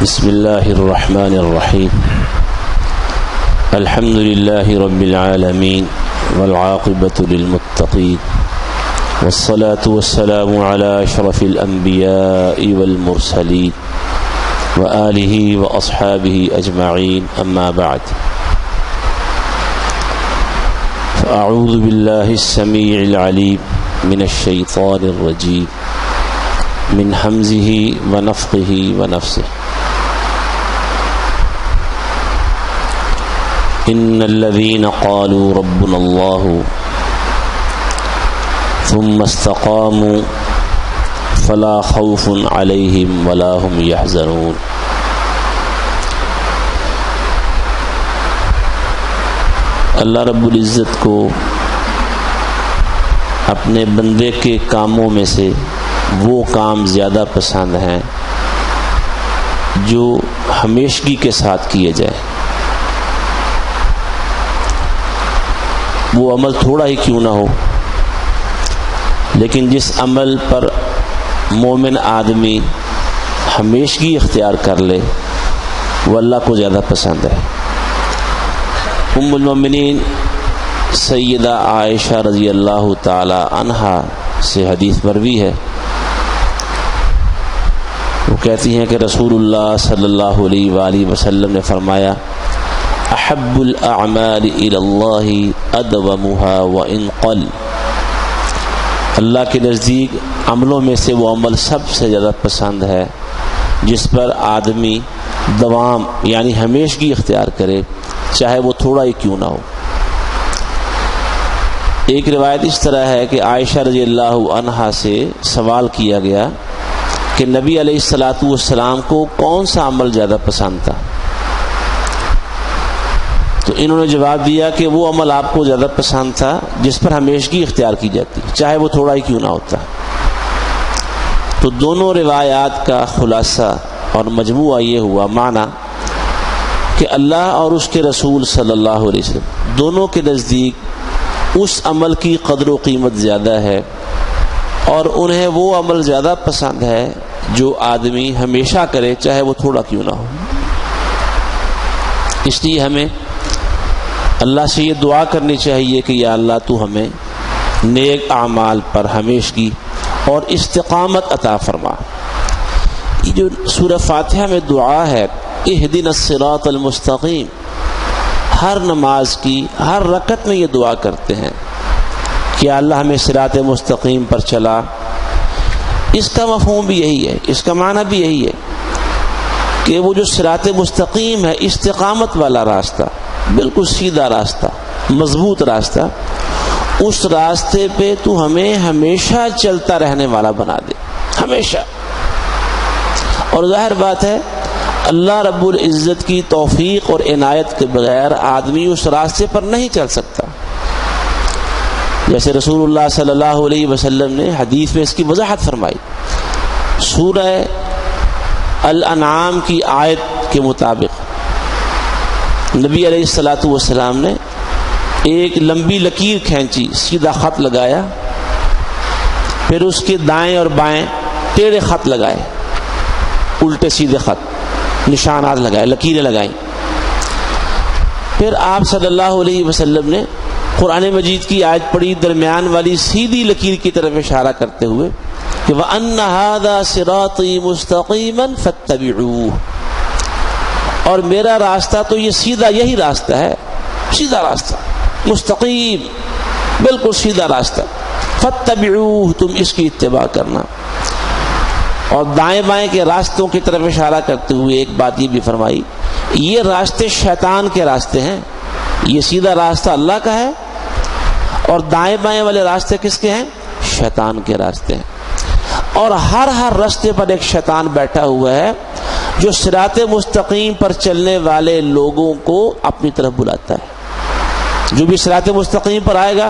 بسم اللہ الرحمن الرحیم الحمد للہ رب العالمین والعاقبۃ للمتقین والصلاة والسلام علی اشرف الانبیاء والمرسلین وآلہ واصحابہ اجمعین اما بعد فاعوذ باللہ السمیع العلیم من الشیطان الرجیم من حمزہ ونفخہ ونفثہ ان الذين قالوا ربنا الله ثم استقاموا فلا خوف عليهم ولا هم يحزنون اللہ رب العزت کو اپنے بندے کے کاموں میں سے وہ کام زیادہ پسند ہیں جو ہمیشگی کے ساتھ کیے جائیں، وہ عمل تھوڑا ہی کیوں نہ ہو، لیکن جس عمل پر مومن آدمی ہمیشگی اختیار کر لے وہ اللہ کو زیادہ پسند ہے۔ ام المؤمنین سیدہ عائشہ رضی اللہ تعالی عنہا سے حدیث مروی ہے، وہ کہتی ہیں کہ رسول اللہ صلی اللہ علیہ وآلہ وسلم نے فرمایا احب الاعمال الى اللہ ادومها وان قل، اللہ کے نزدیک عملوں میں سے وہ عمل سب سے زیادہ پسند ہے جس پر آدمی دوام یعنی ہمیشگی اختیار کرے، چاہے وہ تھوڑا ہی کیوں نہ ہو۔ ایک روایت اس طرح ہے کہ عائشہ رضی اللہ عنہا سے سوال کیا گیا کہ نبی علیہ الصلاۃ والسلام کو کون سا عمل زیادہ پسند تھا، تو انہوں نے جواب دیا کہ وہ عمل آپ کو زیادہ پسند تھا جس پر ہمیشگی اختیار کی جاتی، چاہے وہ تھوڑا ہی کیوں نہ ہوتا۔ تو دونوں روایات کا خلاصہ اور مجموعہ یہ ہوا معنی کہ اللہ اور اس کے رسول صلی اللہ علیہ وسلم دونوں کے نزدیک اس عمل کی قدر و قیمت زیادہ ہے، اور انہیں وہ عمل زیادہ پسند ہے جو آدمی ہمیشہ کرے، چاہے وہ تھوڑا کیوں نہ ہو۔ اس لیے ہمیں اللہ سے یہ دعا کرنی چاہیے کہ یا اللہ تو ہمیں نیک اعمال پر ہمیشگی اور استقامت عطا فرما۔ یہ جو سورہ فاتحہ میں دعا ہے اہدنا الصراط المستقیم، ہر نماز کی ہر رکعت میں یہ دعا کرتے ہیں کہ یا اللہ ہمیں صراط مستقیم پر چلا۔ اس کا مفہوم بھی یہی ہے، اس کا معنی بھی یہی ہے کہ وہ جو صراط مستقیم ہے، استقامت والا راستہ، بالکل سیدھا راستہ، مضبوط راستہ، اس راستے پہ تو ہمیں ہمیشہ چلتا رہنے والا بنا دے، ہمیشہ۔ اور ظاہر بات ہے اللہ رب العزت کی توفیق اور عنایت کے بغیر آدمی اس راستے پر نہیں چل سکتا۔ جیسے رسول اللہ صلی اللہ علیہ وسلم نے حدیث میں اس کی وضاحت فرمائی، سورہ الانعام کی آیت کے مطابق نبی علیہ الصلاۃ والسلام نے ایک لمبی لکیر کھینچی، سیدھا خط لگایا، پھر اس کے دائیں اور بائیں ٹیڑھے خط لگائے، الٹے سیدھے خط، نشانات لگائے، لکیریں لگائیں۔ پھر آپ صلی اللہ علیہ وسلم نے قرآن مجید کی آیت پڑھی، درمیان والی سیدھی لکیر کی طرف اشارہ کرتے ہوئے کہ وَأَنَّ هَذَا صِرَاطِي مُسْتَقِيمًا فَاتَّبِعُوهُ، اور میرا راستہ تو یہ سیدھا یہی راستہ ہے، سیدھا راستہ، مستقیم، بالکل سیدھا راستہ، فَاتَّبِعُوهُ، تم اس کی اتباع کرنا۔ اور دائیں بائیں کے راستوں کی طرف اشارہ کرتے ہوئے ایک بات یہ بھی فرمائی، یہ راستے شیطان کے راستے ہیں، یہ سیدھا راستہ اللہ کا ہے اور دائیں بائیں والے راستے کس کے ہیں؟ شیطان کے راستے ہیں۔ اور ہر راستے پر ایک شیطان بیٹھا ہوا ہے جو صراط مستقیم پر چلنے والے لوگوں کو اپنی طرف بلاتا ہے۔ جو بھی صراط مستقیم پر آئے گا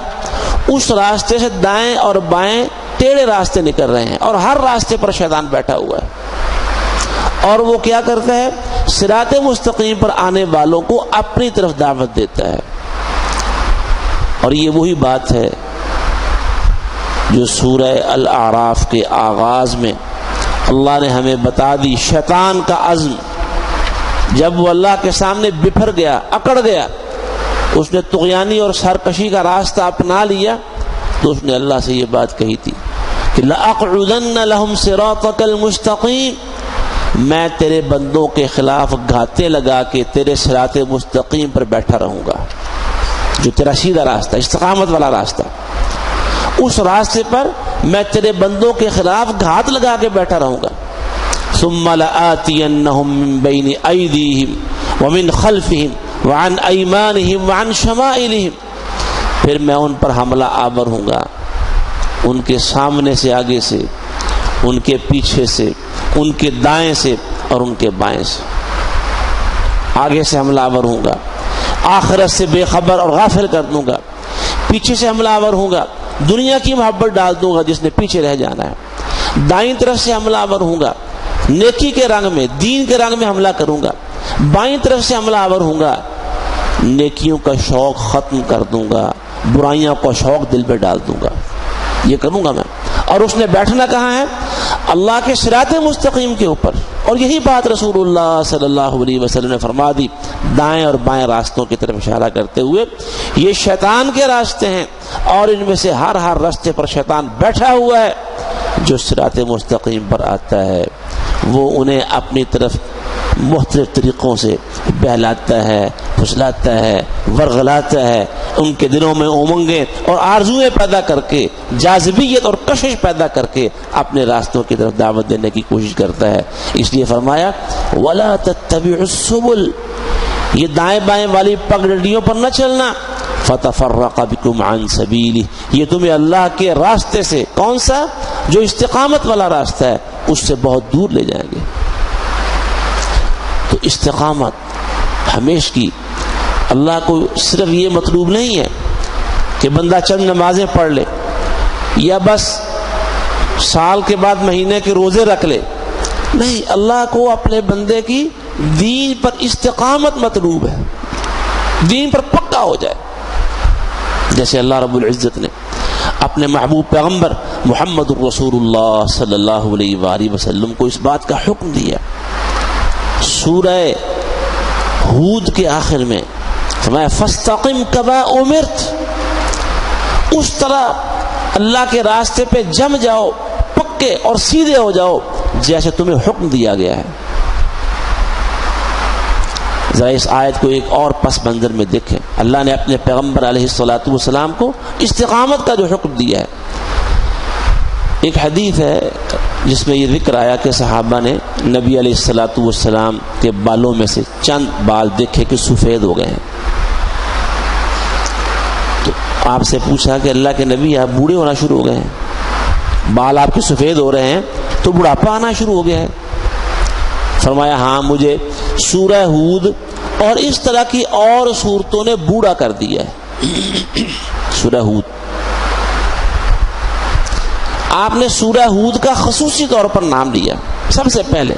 اس راستے سے دائیں اور بائیں ٹیڑھے راستے نکل رہے ہیں، اور ہر راستے پر شیطان بیٹھا ہوا ہے، اور وہ کیا کرتا ہے؟ صراط مستقیم پر آنے والوں کو اپنی طرف دعوت دیتا ہے۔ اور یہ وہی بات ہے جو سورہ الاعراف کے آغاز میں اللہ نے ہمیں بتا دی، شیطان کا عزم جب وہ اللہ کے سامنے بپھر گیا، اکڑ گیا، اس نے طغیانی اور سرکشی کا راستہ اپنا لیا، تو اس نے اللہ سے یہ بات کہی تھی کہ لَأَقْعُدَنَّ لَهُمْ صِرَاطَكَ الْمُسْتَقِيمِ، میں تیرے بندوں کے خلاف گھاتے لگا کے تیرے صراط مستقیم پر بیٹھا رہوں گا، جو تیرا سیدھا راستہ، استقامت والا راستہ، اس راستے پر میں تیرے بندوں کے خلاف گھات لگا کے بیٹھا رہوں گا۔ ثم لآتینہم من بین ایدیہم ومن خلفہم وعن ایمانہم وعن شمائلہم، پھر میں ان پر حملہ آور ہوں گا، ان کے سامنے سے، آگے سے، ان کے پیچھے سے، ان کے دائیں سے اور ان کے بائیں سے، آگے سے حملہ آور ہوں گا، آخرت سے بے خبر اور غافل کر دوں گا، پیچھے سے حملہ آور ہوں گا، دنیا کی محبت ڈال دوں گا جس نے پیچھے رہ جانا ہے، دائیں طرف سے حملہ آور ہوں گا، نیکی کے رنگ میں، دین کے رنگ میں حملہ کروں گا، بائیں طرف سے حملہ آور ہوں گا، نیکیوں کا شوق ختم کر دوں گا، برائیاں کا شوق دل پہ ڈال دوں گا، یہ کروں گا میں۔ اور اس نے بیٹھنا کہاں ہے؟ اللہ کے صراط مستقیم کے اوپر، اور یہی بات رسول اللہ صلی اللہ علیہ وسلم نے فرما دی، دائیں اور بائیں راستوں کی طرف اشارہ کرتے ہوئے، یہ شیطان کے راستے ہیں، اور ان میں سے ہر راستے پر شیطان بیٹھا ہوا ہے، جو صراط مستقیم پر آتا ہے وہ انہیں اپنی طرف مختلف طریقوں سے بہلاتا ہے، پھسلاتا ہے، ورغلاتا ہے، ان کے دلوں میں امنگیں اور آرزویں پیدا کر کے، جاذبیت اور کشش پیدا کر کے اپنے راستوں کی طرف دعوت دینے کی کوشش کرتا ہے۔ اس لیے فرمایا وَلَا تَتَّبِعُوا السُّبُلَ، یہ دائیں بائیں والی پگڈنڈیوں پر نہ چلنا، فَتَفَرَّقَ بِكُمْ عَنْ سَبِيلِهِ، یہ تمہیں اللہ کے راستے سے، کون سا؟ جو استقامت والا راستہ ہے، اس سے بہت دور لے جائیں گے۔ تو استقامت ہمیشہ کی، اللہ کو صرف یہ مطلوب نہیں ہے کہ بندہ چند نمازیں پڑھ لے یا بس سال کے بعد مہینے کے روزے رکھ لے، نہیں، اللہ کو اپنے بندے کی دین پر استقامت مطلوب ہے، دین پر پکا ہو جائے، جیسے اللہ رب العزت نے اپنے محبوب پیغمبر محمد الرسول اللہ صلی اللہ علیہ وآلہ وسلم کو اس بات کا حکم دیا۔ سورہ ہود کے آخر میں فرمایا فاستقم کما امرت، اس طرح اللہ کے راستے پہ جم جاؤ، پکے اور سیدھے ہو جاؤ جیسے تمہیں حکم دیا گیا ہے۔ ذرا اس آیت کو ایک اور پس منظر میں دیکھیں، اللہ نے اپنے پیغمبر علیہ الصلوۃ والسلام کو استقامت کا جو حکم دیا ہے۔ ایک حدیث ہے جس میں یہ ذکر آیا کہ صحابہ نے نبی علیہ الصلوۃ والسلام کے بالوں میں سے چند بال دیکھے کہ سفید ہو گئے ہیں، تو آپ سے پوچھا کہ اللہ کے نبی آپ بوڑھے ہونا شروع ہو گئے ہیں، بال آپ کے سفید ہو رہے ہیں تو بڑھاپا آنا شروع ہو گیا ہے؟ فرمایا ہاں، مجھے سورہ ہود اور اس طرح کی اور سورتوں نے بوڑھا کر دیا ہے۔ سورہ ہود، آپ نے سورہ ہود کا خصوصی طور پر نام لیا سب سے پہلے،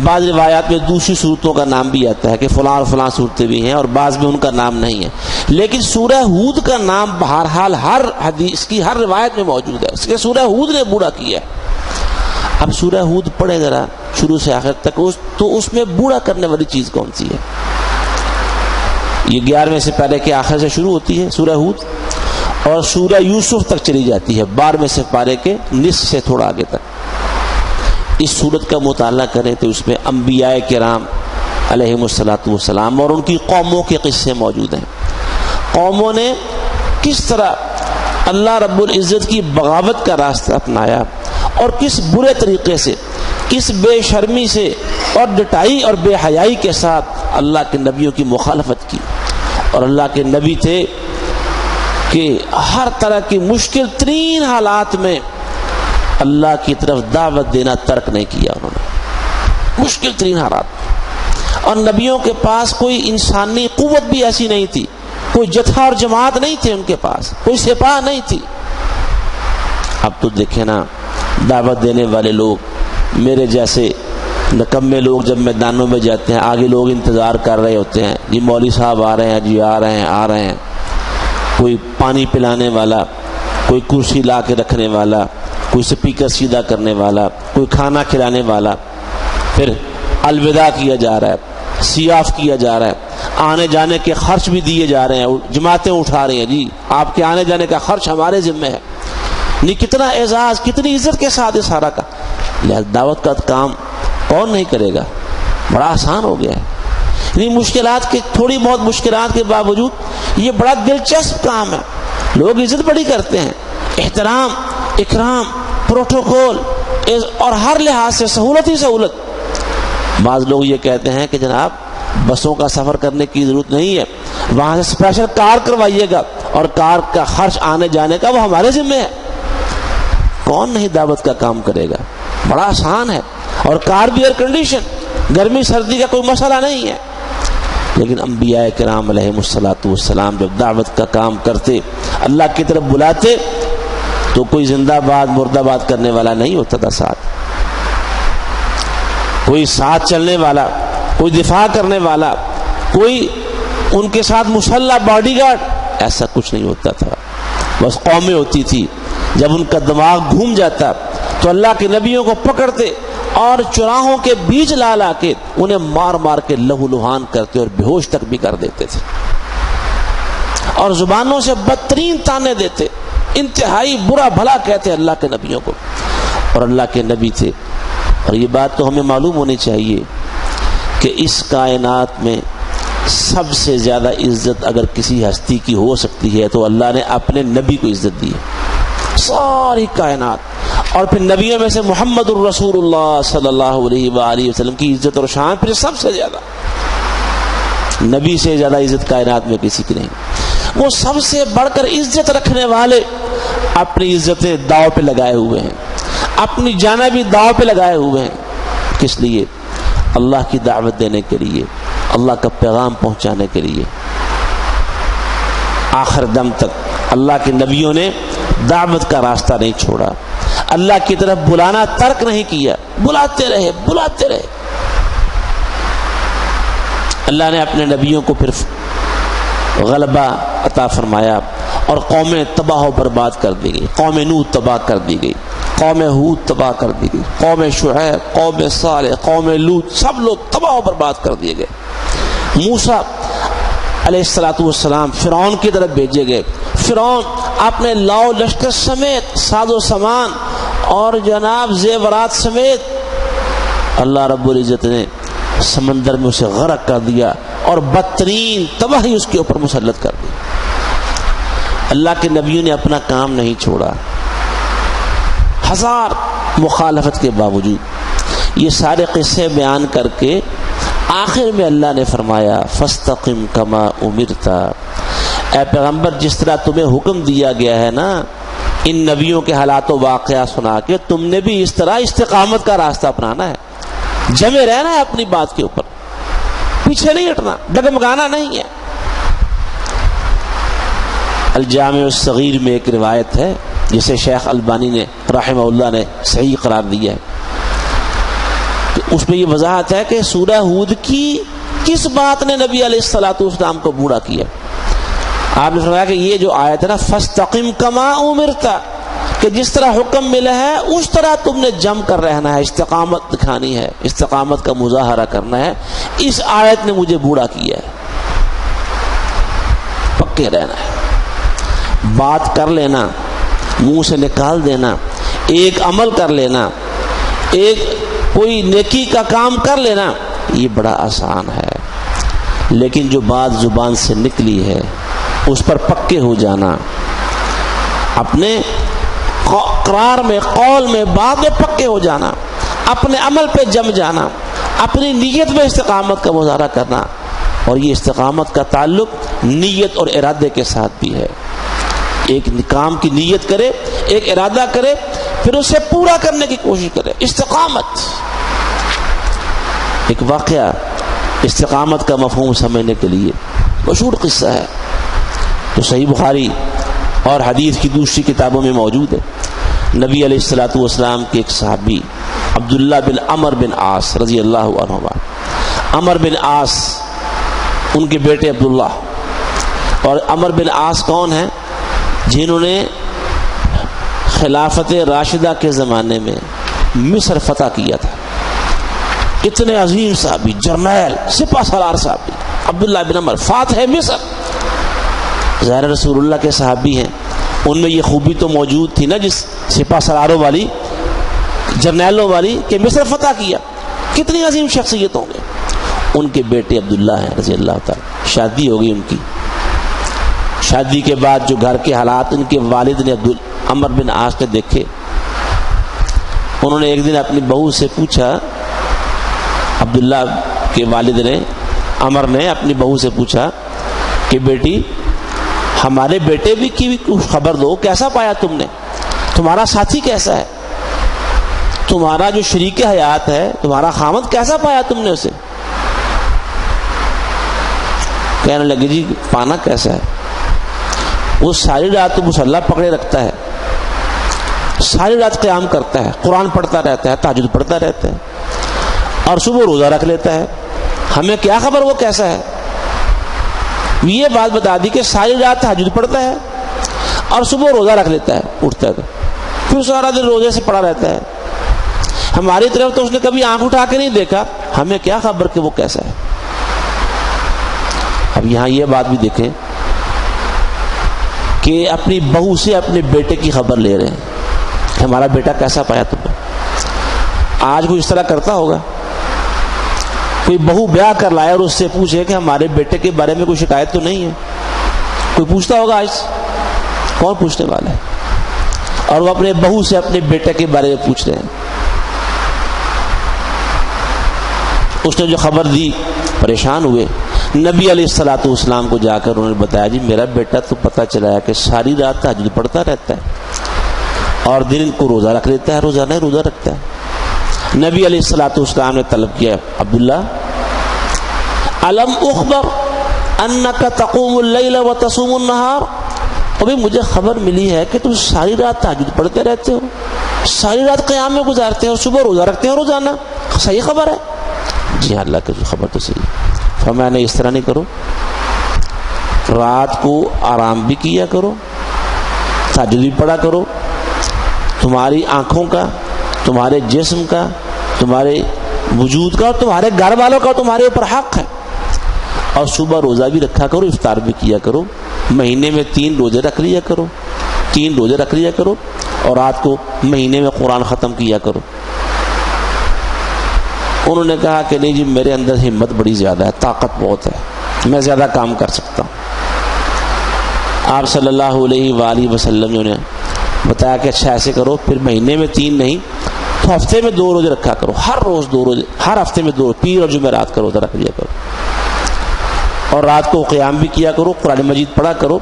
بعض روایات میں دوسری صورتوں کا نام بھی آتا ہے کہ فلاں اور فلاں صورتیں بھی ہیں، اور بعض میں ان کا نام نہیں ہے، لیکن سورہ ہود کا نام بہرحال ہر حدیث کی ہر روایت میں موجود ہے، اس کے سورہ ہود نے بوڑھا کیا ہے۔ اب سورہ ہود پڑھے ذرا شروع سے آخر تک، تو اس میں بوڑھا کرنے والی چیز کون سی ہے؟ یہ 11ویں سے پہلے کے آخر سے شروع ہوتی ہے سورہ ہود، اور سورہ یوسف تک چلی جاتی ہے 12ویں سے پارے کے نصف سے تھوڑا آگے تک۔ اس سورت کا مطالعہ کریں تو اس میں انبیاء کرام علیہم الصلوۃ والسلام اور ان کی قوموں کے قصے موجود ہیں، قوموں نے کس طرح اللہ رب العزت کی بغاوت کا راستہ اپنایا، اور کس برے طریقے سے، کس بے شرمی سے اور ڈٹائی اور بے حیائی کے ساتھ اللہ کے نبیوں کی مخالفت کی۔ اور اللہ کے نبی تھے کہ ہر طرح کی مشکل ترین حالات میں اللہ کی طرف دعوت دینا ترک نہیں کیا انہوں نے، مشکل ترین حالات۔ اور نبیوں کے پاس کوئی انسانی قوت بھی ایسی نہیں تھی، کوئی جتھا اور جماعت نہیں تھے ان کے پاس، کوئی سپاہ نہیں تھی۔ اب تو دیکھیں نا، دعوت دینے والے لوگ، میرے جیسے نکمے لوگ جب میدانوں میں جاتے ہیں، آگے لوگ انتظار کر رہے ہوتے ہیں، جی مولوی صاحب آ رہے ہیں، جی آ رہے ہیں، کوئی پانی پلانے والا، کوئی کرسی لا کے رکھنے والا، کوئی سپیکر سیدھا کرنے والا، کوئی کھانا کھلانے والا، پھر الوداع کیا جا رہا ہے، سیاف کیا جا رہا ہے، آنے جانے کے خرچ بھی دیے جا رہے ہیں، جماعتیں اٹھا رہی ہیں، جی آپ کے آنے جانے کا خرچ ہمارے ذمہ ہے. نہیں کتنا اعزاز، کتنی عزت کے ساتھ یہ سارا کا. لہذا دعوت کا کام کون نہیں کرے گا، بڑا آسان ہو گیا ہے. مشکلات کے، تھوڑی بہت مشکلات کے باوجود یہ بڑا دلچسپ کام ہے. لوگ عزت بڑی کرتے ہیں، احترام، اکرام، پروٹوکول اور ہر لحاظ سے سہولت ہی سہولت. بعض لوگ یہ کہتے ہیں کہ جناب بسوں کا سفر کرنے کی ضرورت نہیں ہے، وہاں سے اسپیشل کار کروائیے گا اور کار کا خرچ آنے جانے کا وہ ہمارے ذمہ ہے. کون نہیں دعوت کا کام کرے گا، بڑا آسان ہے. اور کار بھی ایئر کنڈیشن، گرمی سردی کا کوئی مسئلہ نہیں ہے. لیکن انبیاء کرام علیہم الصلوۃ والسلام جب دعوت کا کام کرتے، اللہ کی طرف بلاتے، تو کوئی زندہ باد مردہ باد کرنے والا نہیں ہوتا تھا ساتھ، کوئی ساتھ چلنے والا، کوئی دفاع کرنے والا، کوئی ان کے ساتھ مسلح باڈی گارڈ، ایسا کچھ نہیں ہوتا تھا. بس قومیں ہوتی تھی، جب ان کا دماغ گھوم جاتا تو اللہ کے نبیوں کو پکڑتے اور چراہوں کے بیچ لا لا کے انہیں مار مار کے لہو لہان کرتے اور بے ہوش تک بھی کر دیتے تھے، اور زبانوں سے بدترین تانے دیتے، انتہائی برا بھلا کہتے اللہ کے نبیوں کو. اور اللہ کے نبی تھے. اور یہ بات تو ہمیں معلوم ہونی چاہیے کہ اس کائنات میں سب سے زیادہ عزت اگر کسی ہستی کی ہو سکتی ہے تو اللہ نے اپنے نبی کو عزت دی ہے. ساری کائنات، اور پھر نبیوں میں سے محمد الرسول اللہ صلی اللہ علیہ وآلہ وسلم کی عزت اور شان پھر سب سے زیادہ. نبی سے زیادہ عزت کائنات میں کسی کی نہیں. وہ سب سے بڑھ کر عزت رکھنے والے اپنی عزتیں داؤ پہ لگائے ہوئے ہیں، اپنی جانیں بھی داؤ پہ لگائے ہوئے ہیں. کس لیے؟ اللہ کی دعوت دینے کے لیے، اللہ کا پیغام پہنچانے کے لیے. آخر دم تک اللہ کے نبیوں نے دعوت کا راستہ نہیں چھوڑا، اللہ کی طرف بلانا ترک نہیں کیا، بلاتے رہے بلاتے رہے. اللہ نے اپنے نبیوں کو پھر غلبہ عطا فرمایا اور قومیں تباہ و برباد کر دی گئی. قوم نوح تباہ کر دی گئی، قوم ہود تباہ کر دی گئی، قوم شعیب، قوم صالح، قوم لوط، سب لوگ تباہ و برباد کر دیے گئے. موسیٰ علیہ الصلوۃ والسلام فرعون کی طرف بھیجے گئے. فرعون اپنے لاؤ لشکر سمیت، ساز و سامان اور جناب زیورات سمیت، اللہ رب العزت نے سمندر میں اسے غرق کر دیا اور بدترین تباہی اس کے اوپر مسلط کر دی. اللہ کے نبیوں نے اپنا کام نہیں چھوڑا، ہزار مخالفت کے باوجود. یہ سارے قصے بیان کر کے آخر میں اللہ نے فرمایا فاستقم کما امرت، اے پیغمبر جس طرح تمہیں حکم دیا گیا ہے نا ان نبیوں کے حالات و واقعات سنا کے، تم نے بھی اس طرح استقامت کا راستہ اپنانا ہے، جمے رہنا ہے اپنی بات کے اوپر، پیچھے نہیں ہٹنا، ڈگمگانا نہیں ہے. الجامع الصغیر میں ایک روایت ہے جسے شیخ البانی نے رحمہ اللہ نے صحیح قرار دیا ہے. اس میں یہ وضاحت ہے کہ سورہ ہود کی کس بات نے نبی علیہ الصلوۃ والسلام کو بوڑھا کیا. آپ نے فرمایا کہ یہ جو آیت ہے نا فاستقم کما امرت، کہ جس طرح حکم ملا ہے اس طرح تم نے جم کر رہنا ہے، استقامت دکھانی ہے، استقامت کا مظاہرہ کرنا ہے. اس آیت نے مجھے بوڑھا کیا ہے. پکے رہنا ہے، بات کر لینا، منہ سے نکال دینا، ایک عمل کر لینا، ایک کوئی نیکی کا کام کر لینا، یہ بڑا آسان ہے. لیکن جو بات زبان سے نکلی ہے اس پر پکے ہو جانا، اپنے قرار میں، قول میں، بات میں پکے ہو جانا، اپنے عمل پہ جم جانا، اپنی نیت میں استقامت کا مظاہرہ کرنا. اور یہ استقامت کا تعلق نیت اور ارادے کے ساتھ بھی ہے. ایک کام کی نیت کرے، ایک ارادہ کرے، پھر اسے پورا کرنے کی کوشش کرے. استقامت ایک واقعہ استقامت کا مفہوم سمجھنے کے لیے مشہور قصہ ہے تو صحیح بخاری اور حدیث کی دوسری کتابوں میں موجود ہے. نبی علیہ الصلوۃ والسلام کے ایک صحابی عبداللہ بن عمر بن عاص رضی اللہ عنہما، عمر بن عاص ان کے بیٹے عبداللہ. اور عمر بن عاص کون ہیں؟ جنہوں نے خلافت راشدہ کے زمانے میں مصر فتح کیا تھا. اتنے عظیم صحابی، جرنیل، سپہ سالار صحابی عبداللہ بن عمر، فاتح مصر، ظاہر رسول اللہ کے صحابی ہیں، ان میں یہ خوبی تو موجود تھی نا جس سپہ سالاروں والی، جرنیلوں والی، کہ مصر فتح کیا. کتنی عظیم شخصیت ہوں گے. ان کے بیٹے عبداللہ ہیں رضی اللہ تعالی. شادی ہو گئی ان کی. شادی کے بعد جو گھر کے حالات ان کے والد نے عمر بن عاص نے دیکھے، انہوں نے ایک دن اپنی بہو سے پوچھا، عبداللہ کے والد نے، عمر نے اپنی بہو سے پوچھا کہ بیٹی ہمارے بیٹے بھی کی کچھ خبر دو، کیسا پایا تم نے، تمہارا ساتھی کیسا ہے، تمہارا جو شریک حیات ہے، تمہارا خامد کیسا پایا تم نے اسے. کہنے لگے جی پانا کیسا ہے، وہ ساری رات تو مصلی پکڑے رکھتا ہے، ساری رات قیام کرتا ہے، قرآن پڑھتا رہتا ہے، تہجد پڑھتا رہتا ہے، اور صبح روزہ رکھ لیتا ہے. ہمیں کیا خبر وہ کیسا ہے. یہ بات بتا دی کہ ساری رات تہجد پڑھتا ہے اور صبح روزہ رکھ لیتا ہے، اٹھتا ہے پھر سارا دن روزے سے پڑا رہتا ہے. ہماری طرف تو اس نے کبھی آنکھ اٹھا کے نہیں دیکھا، ہمیں کیا خبر کہ وہ کیسا ہے. اب یہاں یہ بات بھی دیکھیں کہ اپنی بہو سے اپنے بیٹے کی خبر لے رہے ہیں، ہمارا بیٹا کیسا پایا تم نے. آج کوئی اس طرح کرتا ہوگا؟ کوئی بہو بیاہ کر لائے اور اس سے پوچھے کہ ہمارے بیٹے کے بارے میں کوئی شکایت تو نہیں ہے؟ کوئی پوچھتا ہوگا آج؟ کون پوچھنے والا ہے؟ اور وہ اپنے بہو سے اپنے بیٹے کے بارے میں پوچھ رہے ہیں. اس نے جو خبر دی پریشان ہوئے. نبی علیہ الصلوۃ والسلام کو جا کر انہوں نے بتایا جی میرا بیٹا تو پتہ چلا ہے کہ ساری رات تہجد پڑھتا رہتا ہے اور دن کو روزہ رکھ لیتا ہے، روزانہ روزہ رکھتا ہے. نبی علیہ الصلوۃ والسلام نے طلب کیا، عبداللہ الم اخبر انک تقوم اللیل وتصوم النہار، ابھی مجھے خبر ملی ہے کہ تم ساری رات تہجد پڑھتے رہتے ہو، ساری رات قیام میں گزارتے ہو، صبح روزہ رکھتے ہو روزانہ، صحیح خبر ہے؟ جی ہاں اللہ کی خبر تو صحیح. فرمایا نہیں اس طرح نہیں کرو، رات کو آرام بھی کیا کرو، تہجد بھی پڑھا کرو. تمہاری آنکھوں کا، تمہارے جسم کا، تمہارے وجود کا اور تمہارے گھر والوں کا تمہارے اوپر حق ہے. اور صبح روزہ بھی رکھا کرو، افطار بھی کیا کرو، مہینے میں 3 روزے رکھ لیا کرو، 3 روزے رکھ لیا کرو، اور رات کو مہینے میں قرآن ختم کیا کرو. انہوں نے کہا کہ نہیں جی میرے اندر ہمت بڑی زیادہ ہے، طاقت بہت ہے، میں زیادہ کام کر سکتا ہوں. آپ صلی اللہ علیہ وآلہ وسلم نے بتایا کہ اچھا ایسے کرو، پھر مہینے میں 3 نہیں تو ہفتے میں 2 روزے رکھا کرو، ہر روز 2 روزے، ہر ہفتے میں 2، پیر اور جمعرات کا روزہ رکھ لیا کرو، اور رات کو قیام بھی کیا کرو، قرآن مجید پڑھا کرو،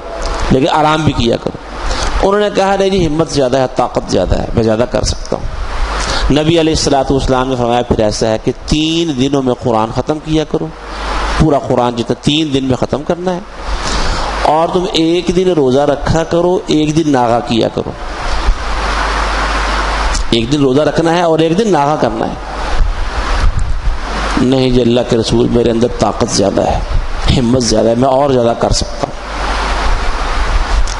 لیکن آرام بھی کیا کرو. انہوں نے کہا نہیں جی ہمت زیادہ ہے، طاقت زیادہ ہے، میں زیادہ کر سکتا ہوں. نبی علیہ الصلوۃ والسلام نے فرمایا پھر ایسا ہے کہ 3 دنوں میں قرآن ختم کیا کرو، پورا قرآن جتنا 3 دن میں ختم کرنا ہے، اور تم 1 دن روزہ رکھا کرو، 1 دن ناغا کیا کرو. 1 دن روزہ رکھنا ہے اور 1 دن ناغا کرنا ہے. نہیں جی اللہ کے رسول میرے اندر طاقت زیادہ ہے، ہمت زیادہ ہے، میں اور زیادہ کر سکتا ہوں.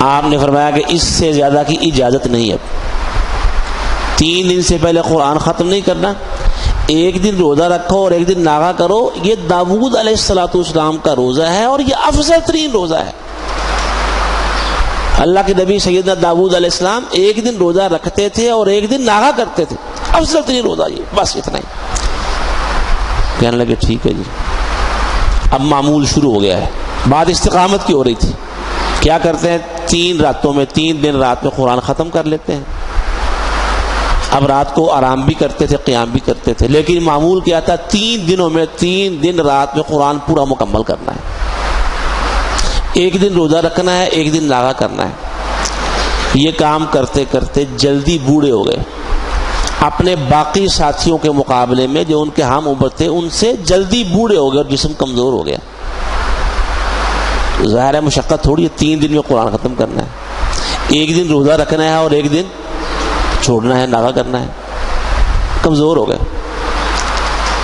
آپ نے فرمایا کہ اس سے زیادہ کی اجازت نہیں ہے. 3 دن سے پہلے قرآن ختم نہیں کرنا، 1 دن روزہ رکھو اور 1 دن ناغا کرو. یہ داؤد علیہ الصلوۃ والسلام کا روزہ ہے اور یہ افضل ترین روزہ ہے. اللہ کے نبی سیدنا داؤد علیہ السلام 1 دن روزہ رکھتے تھے اور 1 دن ناغا کرتے تھے. افضل ترین روزہ یہ، بس اتنا ہی. کہنے لگے ٹھیک ہے جی. اب معمول شروع ہو گیا ہے. بات استقامت کی ہو رہی تھی. کیا کرتے ہیں 3 راتوں میں، 3 دن رات میں قرآن ختم کر لیتے ہیں. اب رات کو آرام بھی کرتے تھے، قیام بھی کرتے تھے، لیکن معمول کیا تھا 3 دنوں میں 3 دن رات میں قرآن پورا مکمل کرنا ہے. 1 دن روزہ رکھنا ہے، 1 دن ناغا کرنا ہے. یہ کام کرتے کرتے جلدی بوڑھے ہو گئے. اپنے باقی ساتھیوں کے مقابلے میں جو ان کے ہم عمر تھے ان سے جلدی بوڑھے ہو گئے اور جسم کمزور ہو گیا. ظاہر ہے مشقت تھوڑی ہے، 3 دن میں قرآن ختم کرنا ہے، 1 دن روزہ رکھنا ہے اور 1 دن چھوڑنا ہے، ناغا کرنا ہے. کمزور ہو گئے.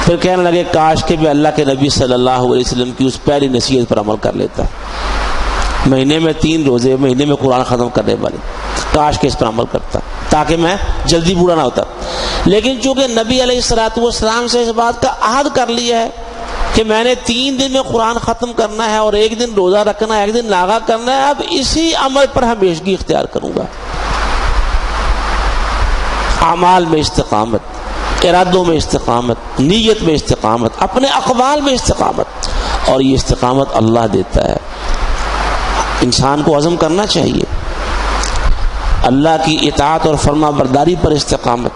پھر کہنے لگے کاش کہ میں اللہ کے نبی صلی اللہ علیہ وسلم کی اس پہلی نصیحت پر عمل کر لیتا. مہینے میں 3 روزے، مہینے میں قرآن ختم کرنے والے، کاش کہ اس پر عمل کرتا تاکہ میں جلدی بوڑھا نہ ہوتا. لیکن چونکہ نبی علیہ الصلوۃ والسلام سے اس بات کا عہد کر لیا ہے کہ میں نے 3 دن میں قرآن ختم کرنا ہے اور 1 دن روزہ رکھنا ہے، 1 دن لاغا کرنا ہے، اب اسی عمل پر ہمیشگی اختیار کروں گا. اعمال میں استقامت، ارادوں میں استقامت، نیت میں استقامت، اپنے اقوال میں استقامت، اور یہ استقامت اللہ دیتا ہے. انسان کو عزم کرنا چاہیے اللہ کی اطاعت اور فرما برداری پر استقامت،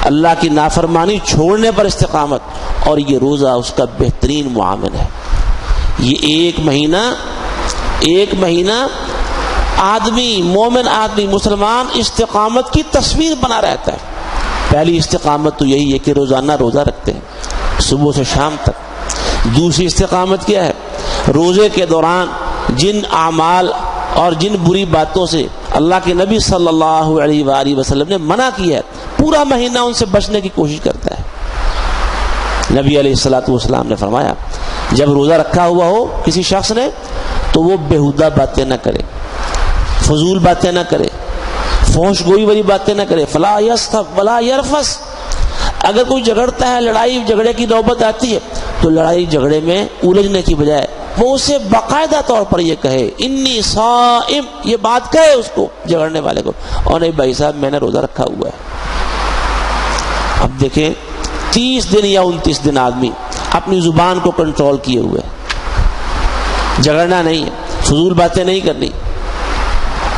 اللہ کی نافرمانی چھوڑنے پر استقامت، اور یہ روزہ اس کا بہترین معاون ہے. یہ ایک مہینہ آدمی، مومن آدمی، مسلمان استقامت کی تصویر بنا رہتا ہے. پہلی استقامت تو یہی ہے کہ روزانہ روزہ رکھتے ہیں صبح سے شام تک. دوسری استقامت کیا ہے؟ روزے کے دوران جن اعمال اور جن بری باتوں سے اللہ کے نبی صلی اللہ علیہ وآلہ وسلم نے منع کیا ہے، پورا مہینہ ان سے بچنے کی کوشش کرتا ہے. نبی علیہ الصلوۃ والسلام نے فرمایا جب روزہ رکھا ہوا ہو کسی شخص نے تو وہ بیہودہ باتیں نہ کرے، فضول باتیں نہ کرے، فحش گوئی والی باتیں نہ کرے. فلا یسخب ولا یرفس. اگر کوئی جھگڑتا ہے، لڑائی جھگڑے کی نوبت آتی ہے، تو لڑائی جھگڑے میں الجھنے کی بجائے وہ اسے باقاعدہ طور پر یہ کہے انی صائم، یہ بات کہے اس کو، جھگڑنے والے کو، اور نہیں بھائی صاحب میں نے روزہ رکھا ہوا ہے. اب دیکھیں 30 دن یا 29 دن آدمی اپنی زبان کو کنٹرول کیے ہوئے، جھگڑنا نہیں ہے، فضول باتیں نہیں کرنی،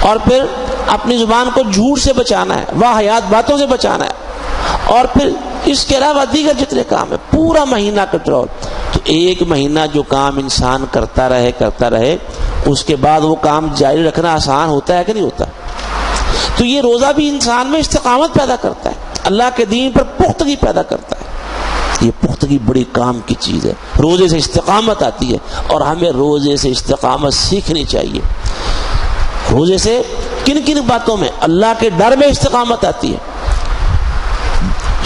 اور پھر اپنی زبان کو جھوٹ سے بچانا ہے، واہیات باتوں سے بچانا ہے، اور پھر اس کے علاوہ دیگر جتنے کام ہے پورا مہینہ کنٹرول. تو 1 مہینہ جو کام انسان کرتا رہے اس کے بعد وہ کام جاری رکھنا آسان ہوتا ہے کہ نہیں ہوتا؟ تو یہ روزہ بھی انسان میں استقامت پیدا کرتا ہے، اللہ کے دین پر پختگی پیدا کرتا ہے. یہ پختگی بڑی کام کی چیز ہے. روزے سے استقامت آتی ہے، اور ہمیں روزے سے استقامت سیکھنی چاہیے. روزے سے کن باتوں میں؟ اللہ کے ڈر میں استقامت آتی ہے.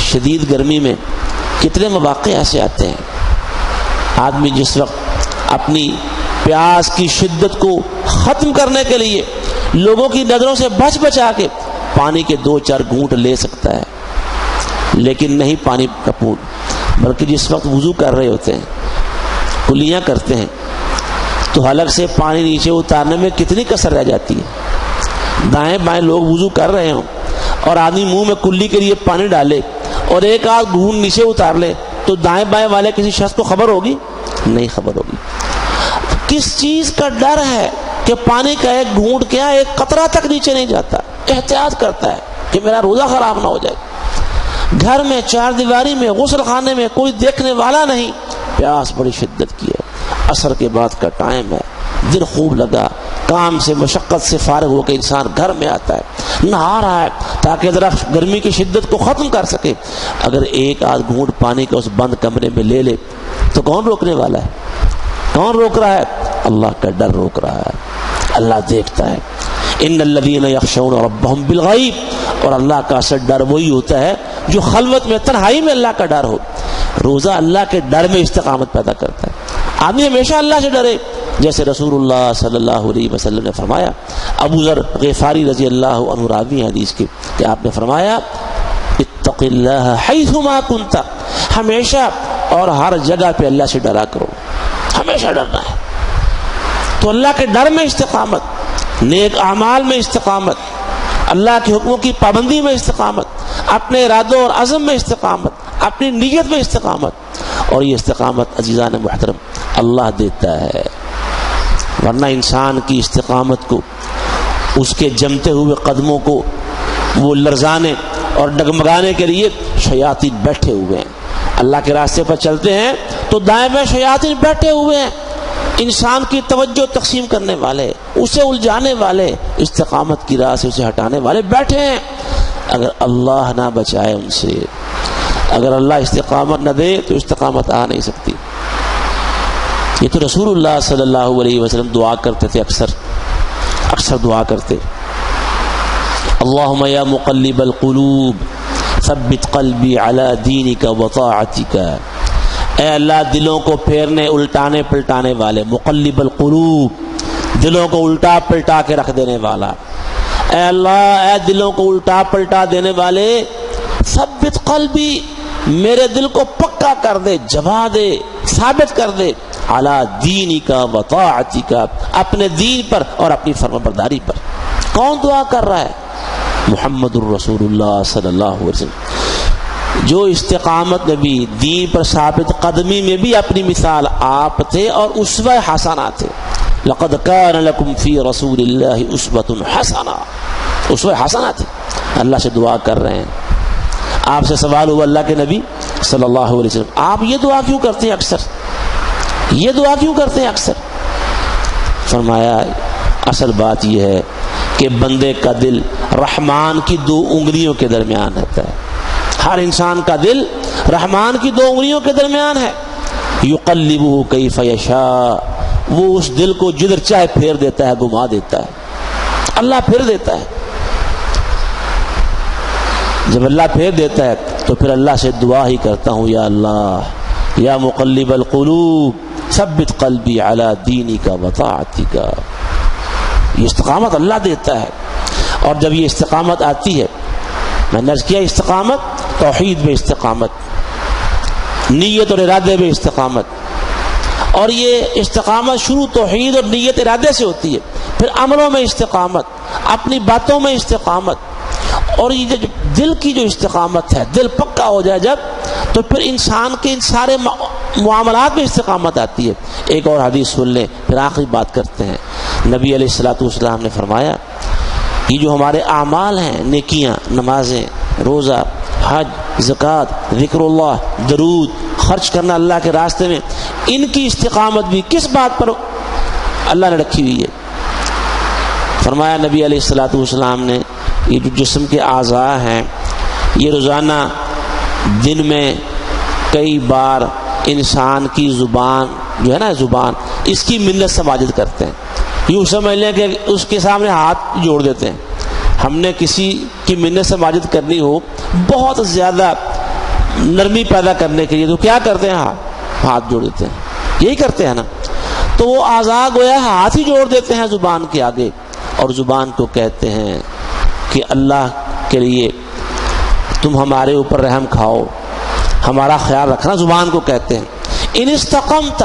شدید گرمی میں کتنے مواقع ایسے آتے ہیں، آدمی جس وقت اپنی پیاس کی شدت کو ختم کرنے کے لیے لوگوں کی نظروں سے بچا کے پانی کے 2-4 گھونٹ لے سکتا ہے، لیکن نہیں پانی کا پھوٹ، بلکہ جس وقت وضو کر رہے ہوتے ہیں، کلیاں کرتے ہیں، تو حلق سے پانی نیچے اتارنے میں کتنی کسر رہ جاتی ہے. دائیں بائیں لوگ وضو کر رہے ہوں اور آدمی منہ میں کلی کے لیے پانی ڈالے اور 1-8 گھونٹ نیچے اتار لے، تو دائیں بائیں والے کسی شخص کو خبر ہوگی؟ نہیں خبر ہوگی. کس چیز کا ڈر ہے کہ پانی کا 1 گھونٹ کیا 1 قطرہ تک نیچے نہیں جاتا. احتیاط کرتا ہے کہ میرا روزہ خراب نہ ہو جائے. گھر میں 4 دیواری میں غسل خانے میں کوئی دیکھنے والا نہیں، پیاس بڑی شدت کی ہے، عصر کے بعد کا ٹائم ہے، دن خوب لگا، کام سے مشقت سے فارغ ہو کے انسان گھر میں آتا ہے، نہا رہا ہے تاکہ ذرا گرمی کی شدت کو ختم کر سکے. اگر 1-8 گھونٹ پانی کا اس بند کمرے میں لے لے تو کون روکنے والا ہے؟ کون روک رہا ہے؟ اللہ کا ڈر روک رہا ہے. اللہ دیکھتا ہے. ان الذین یخشون ربهم بالغیب. اور اللہ کا اصل ڈر وہی ہوتا ہے جو خلوت میں، تنہائی میں اللہ کا ڈر ہو. روزہ اللہ کے ڈر میں استقامت پیدا کرتا ہے. آدمی ہمیشہ اللہ سے ڈرے، جیسے رسول اللہ صلی اللہ علیہ وسلم نے فرمایا. ابو ذر غفاری رضی اللہ عنہ راوی حدیث کے کہ آپ نے فرمایا اتق اللہ حیثما کنت، ہمیشہ اور ہر جگہ پہ اللہ سے ڈرا کرو، ہمیشہ ڈرنا ہے. تو اللہ کے ڈر میں استقامت، نیک اعمال میں استقامت، اللہ کے حکموں کی پابندی میں استقامت، اپنے ارادوں اور عزم میں استقامت، اپنی نیت میں استقامت. اور یہ استقامت عزیزان محترم اللہ دیتا ہے، ورنہ انسان کی استقامت کو، اس کے جمتے ہوئے قدموں کو وہ لرزانے اور ڈگمگانے کے لیے شیاطین بیٹھے ہوئے ہیں. اللہ کے راستے پر چلتے ہیں تو دائیں بائیں شیاطین بیٹھے ہوئے ہیں، انسان کی توجہ تقسیم کرنے والے، اسے الجھانے والے، استقامت کی راہ سے اسے ہٹانے والے بیٹھے ہیں. اگر اللہ نہ بچائے ان سے، اگر اللہ استقامت نہ دے تو استقامت آ نہیں سکتی. یہ تو رسول اللہ صلی اللہ علیہ وسلم دعا کرتے تھے، اکثر دعا کرتے، اللہم یا مقلب القلوب ثبت قلبی علی دینک و طاعتک. اے اللہ دلوں کو پھیرنے الٹانے پلٹانے والے، مقلب القلوب، دلوں کو الٹا پلٹا کے رکھ دینے والا، اے اللہ اے دلوں کو الٹا پلٹا دینے والے، ثبت قلبی، میرے دل کو پکا کر دے، جما دے، ثابت کر دے، علی دینک و طاعتک، اپنے دین پر اور اپنی فرمانبرداری پر۔ کون دعا کر رہا ہے؟ محمد الرسول اللہ صلی اللہ علیہ وسلم، جو استقامت میں بھی، دین پر ثابت قدمی میں بھی اپنی مثال آپ تھے اور اسوہ حسنہ تھے۔ لقد کان لکم فی رسول اللہ اسوۃ حسنہ، اسوہ حسنہ تھے۔ اللہ سے دعا کر رہے ہیں۔ آپ سے سوال ہوا اللہ کے نبی صلی اللہ علیہ وسلم، آپ یہ دعا کیوں کرتے ہیں اکثر؟ یہ دعا کیوں کرتے ہیں اکثر؟ فرمایا اصل بات یہ ہے کہ بندے کا دل رحمان کی دو انگلیوں کے درمیان رہتا ہے۔ ہر انسان کا دل رحمان کی دو انگلیوں کے درمیان ہے۔ یقلبہ کیف یشاء، وہ اس دل کو جدھر چاہے پھیر دیتا ہے، گھما دیتا ہے، اللہ پھیر دیتا ہے۔ جب اللہ پھیر دیتا ہے تو پھر اللہ سے دعا ہی کرتا ہوں، یا اللہ یا مقلب القلوب ثبت قلبی علی دینک و طاعتک۔ یہ استقامت اللہ دیتا ہے، اور جب یہ استقامت آتی ہے، میں نے عرض کیا استقامت توحید میں استقامت، نیت اور ارادے میں استقامت، اور یہ استقامت شروع توحید اور نیت ارادے سے ہوتی ہے، پھر عملوں میں استقامت، اپنی باتوں میں استقامت، اور یہ جو دل کی جو استقامت ہے، دل پکا ہو جائے جب، تو پھر انسان کے ان سارے معاملات میں استقامت آتی ہے۔ ایک اور حدیث سن لیں پھر آخری بات کرتے ہیں۔ نبی علیہ الصلوۃ والسلام نے فرمایا یہ جو ہمارے اعمال ہیں، نیکیاں، نمازیں، روزہ، حج، زکوٰۃ، ذکر اللہ، درود، خرچ کرنا اللہ کے راستے میں، ان کی استقامت بھی کس بات پر اللہ نے رکھی ہوئی ہے؟ فرمایا نبی علیہ الصلوۃ والسلام نے یہ جو جسم کے اعضاء ہیں، یہ روزانہ دن میں کئی بار انسان کی زبان جو ہے نا، زبان اس کی منت سماجت کرتے ہیں۔ یوں سمجھ لیں کہ اس کے سامنے ہاتھ جوڑ دیتے ہیں۔ ہم نے کسی کی منت سماجت کرنی ہو بہت زیادہ نرمی پیدا کرنے کے لیے تو کیا کرتے ہیں؟ ہاتھ جوڑ دیتے ہیں، یہی کرتے ہیں نا۔ تو وہ اعضاء گویا ہاتھ ہی جوڑ دیتے ہیں زبان کے آگے، اور زبان کو کہتے ہیں کہ اللہ کے لیے تم ہمارے اوپر رحم کھاؤ، ہمارا خیال رکھنا، زبان کو کہتے ہیں۔ ان استقمت،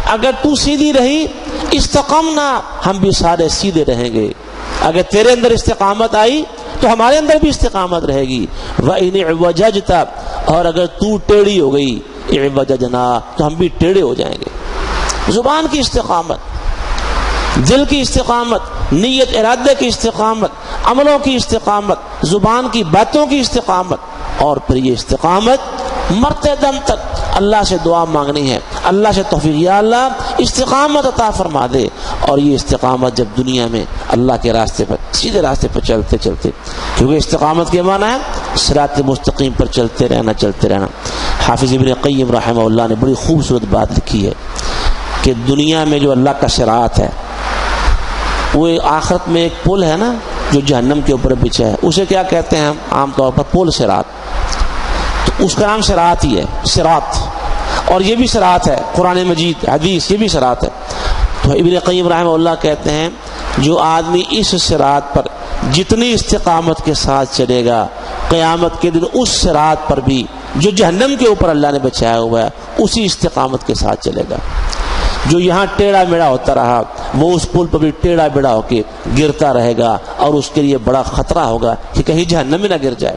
اگر تو سیدھی رہی، استقمنا، ہم بھی سارے سیدھے رہیں گے۔ اگر تیرے اندر استقامت آئی تو ہمارے اندر بھی استقامت رہے گی۔ وَإِنِ اعْوَجَجْتَ، اور اگر تو ٹیڑھی ہو گئی، اعْوَجَجْنَا، تو ہم بھی ٹیڑھے ہو جائیں گے۔ زبان کی استقامت، دل کی استقامت، نیت ارادے کی استقامت، عملوں کی استقامت، زبان کی باتوں کی استقامت، اور پھر یہ استقامت مرتے دم تک اللہ سے دعا مانگنی ہے، اللہ سے توفیق، یا اللہ استقامت عطا فرما دے۔ اور یہ استقامت جب دنیا میں اللہ کے راستے پر، سیدھے راستے پر چلتے چلتے، کیونکہ استقامت کے معنی ہے صراط مستقیم پر چلتے رہنا، چلتے رہنا۔ حافظ ابن قیم رحمہ اللہ نے بڑی خوبصورت بات لکھی ہے کہ دنیا میں جو اللہ کا صراط ہے، وہ آخرت میں ایک پل ہے نا جو جہنم کے اوپر بچھا ہے، اسے کیا کہتے ہیں ہم عام طور پر؟ پل صراط۔ تو اس کا نام صراط ہی ہے، صراط، اور یہ بھی صراط ہے، قرآن مجید، حدیث، یہ بھی صراط ہے۔ تو ابن قیم رحمہ اللہ کہتے ہیں جو آدمی اس صراط پر جتنی استقامت کے ساتھ چلے گا، قیامت کے دن اس صراط پر بھی جو جہنم کے اوپر اللہ نے بچایا ہوا ہے اسی استقامت کے ساتھ چلے گا۔ جو یہاں ٹیڑھا میڑھا ہوتا رہا، وہ اس پل پر بھی ٹیڑھا میڑھا ہو کے گرتا رہے گا، اور اس کے لیے بڑا خطرہ ہوگا کہ کہیں جہنم میں نہ گر جائے،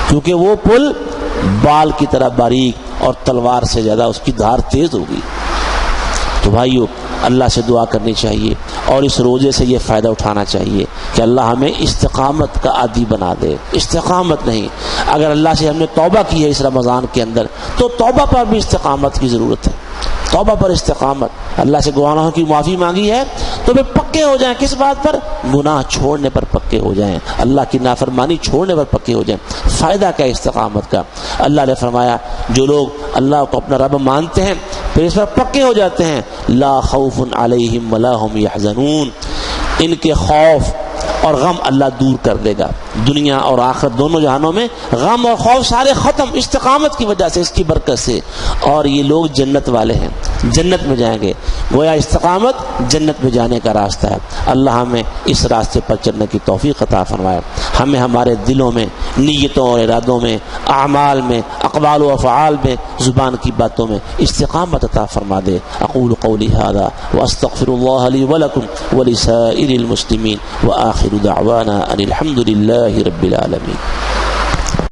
کیونکہ وہ پل بال کی طرح باریک اور تلوار سے زیادہ اس کی دھار تیز ہوگی۔ تو بھائیو، اللہ سے دعا کرنی چاہیے، اور اس روزے سے یہ فائدہ اٹھانا چاہیے کہ اللہ ہمیں استقامت کا عادی بنا دے۔ استقامت نہیں، اگر اللہ سے ہم نے توبہ کی ہے اس رمضان کے اندر، تو توبہ پر بھی استقامت کی ضرورت ہے۔ توبہ پر استقامت، اللہ سے گناہوں کی معافی مانگی ہے تو پھر پکے ہو جائیں، کس بات پر؟ گناہ چھوڑنے پر پکے ہو جائیں، اللہ کی نافرمانی چھوڑنے پر پکے ہو جائیں۔ فائدہ کیا استقامت کا؟ اللہ نے فرمایا جو لوگ اللہ کو اپنا رب مانتے ہیں پھر اس پر پکے ہو جاتے ہیں، لا خوف علیہم ولا هم یحزنون، ان کے خوف اور غم اللہ دور کر دے گا۔ دنیا اور آخرت دونوں جہانوں میں غم اور خوف سارے ختم استقامت کی وجہ سے، اس کی برکت سے، اور یہ لوگ جنت والے ہیں، جنت میں جائیں گے۔ گویا استقامت جنت میں جانے کا راستہ ہے۔ اللہ ہمیں اس راستے پر چلنے کی توفیق عطا فرمائے، ہمیں ہمارے دلوں میں، نیتوں اور ارادوں میں، اعمال میں، اقوال و افعال میں، زبان کی باتوں میں استقامت عطا فرما دے۔ اقول قولی ھذا واستغفر اللہ لی ولکم ولسائر المسلمین وآخر دعوانا ان الحمد للہ رب العالمین۔